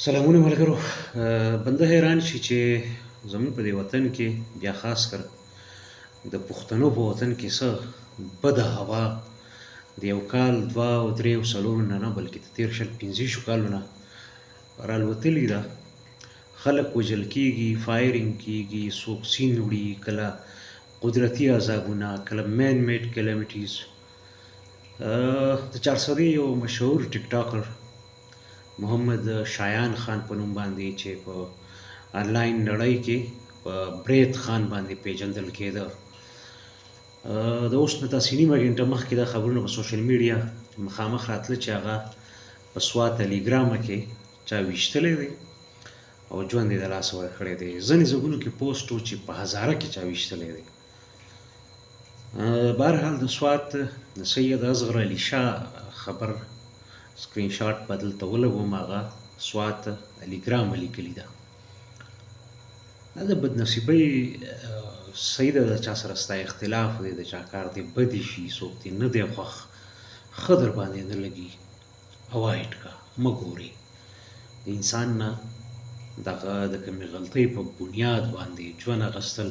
سلامونه ملګرو. بنده حیران شي چې زموږ په دې وطن کې بیا خاص کر د پښتنو په وطن کې څه بده هوا د یو کال دوه او درې او څلورو نه بلکې د تېر شل پنځه کالو نه رالوتلې ده. خلک وژل کېږي، فایرینګ کېږي، څوک سیند وړي، کله قدرتي عذابونه، کله مین میډ کلمیټیز. د چارسدې یو مشهور ټیک ټاکر محمد شایان خان په نوم باندې چې په آنلاین نړۍ کې په برید خان باندې پیژندل کېده. د اوس نه داسې نیمه ګنټه مخکې دا خبرونه په سوشل میډیا مخامخ راتله چې هغه په سوا ټلیګرامه کې چا ویشتلی دی او ژوند یې د لاسه ورکړی دی. ځینې ځایونو کې پوسټ و چې په هزاره کې چا ویشتلی دی. بهرحال د سوات د سید اصغر علي شاه خبر سکرین شاټ به دلته ولګوم. هغه سوات ټلیګرام لیکلي ده. دا د بدنصیبۍ سیده د چا سره ستا اختلاف دی، د چا کار دی بدې شي، څوک دې نه دی خوښ، ښه در باندې نه لګي، اوایډ کا، مه ګورې. د انسان نه دغه د کومې غلطۍ په بنیاد باندې ژوند اخیستل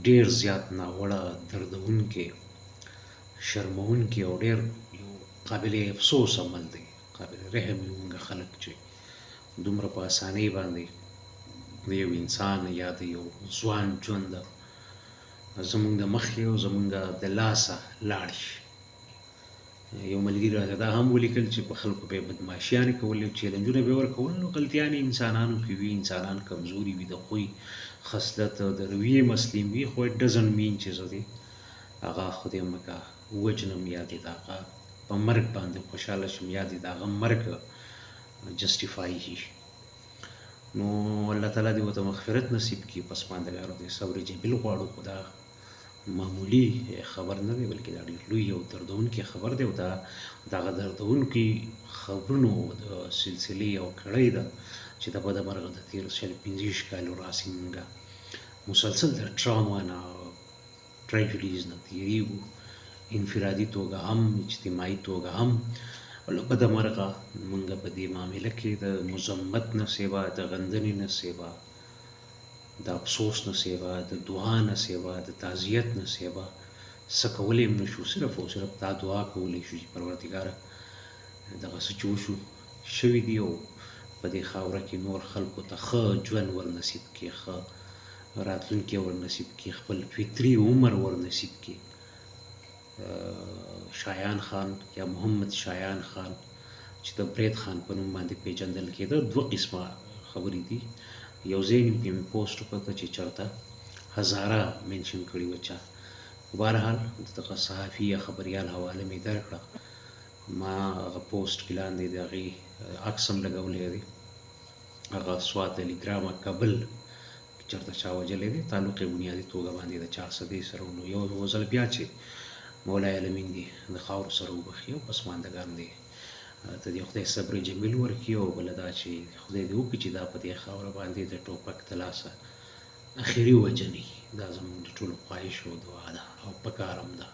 ډېر زیات ناوړه، دردونکی، شرمونکی او ډېر یو قابل افسوس عمل دی. قابل رحم یو موږ خلک چې دومره په اسانۍ باندې د یو انسان یا د یو ځوان ژوند زموږ د مخې او زموږ د لاسه لاړ شي. یو ملګري راته دا هم ولیکل چې په خلکو به یې بدماشیانې کولې، چیلنجونه به یې ورکول. نو غلطیانې انسانانو کې وي، انسانان کمزوري وي، د خوی خصلت د رویې مسلې وي، خو اټ ډزنټ مین چې زه دې هغه خدای مکه ووجنم یا دې د هغه په مرګ باندې خوشحاله شم یا دې د هغه مرګ جسټیفای شي. نو الله تعالی دې ورته مغفرت نصیب کړي. پسماندګانو ته صبر جمیل غواړو. خو دا معمولي خبر نه دی بلکې دا ډېر لوی او دردونکی خبر دی او دا دغه دردونکي خبرونو د سلسلې یو کړۍ ده چې د بدمرغه د تېرو شل پنځه کالو راسې موږ مسلسل د ټراما نه، ټریجډیز نه تېرېږو، انفرادي توګه هم، اجتماعي توګه هم. بدمرغه موږ په دې معامله کې د مذمت نه سیوا، د غندنې نه سیوا، د افسوس نه سیوا، د دعا نه سیوا، د تعزیت نه سیوا څه کولی هم نشو. صرف او صرف دا دعا کولی شو چې پروردګاره دغه څه چې وشو شوي دي او په دې خاوره کې نور خلکو ته ښه ژوند ور نصیب کړي، ښه راتلونکی ور نصیب کړي، خپل فطري عمر ور نصیب کړي. شایان خان یا محمد شایان خان چې د برید خان په نوم باندې پیژندل کېده، دوه قسمه خبرې دي. یو ځای کې مې پوسټ وکړه چې چېرته هزاره منشن کړي وه چا. بهرحال دغه صحافي یا خبریال حواله مې درکړه. ما هغه پوسټ کې لاندې د هغې عکس هم لګولی دی. هغه سوات ټلیګرامه کابل چېرته چا وژلی دی، تعلق یې بنیادي توګه باندې د چارسدې سره و. نو یو ځل بیا چې مولای الامین دې د خاورو سره وبخي او پسماندګان دې ته دې خدای صبر جمیل ورکړي، او بله دا چې خدای دې وکړي چې دا په دې خاوره باندې د ټوپک د لاسه اخري وجه نه وي. دا زموږ د ټولو خواهش او دعا ده او پکار هم ده.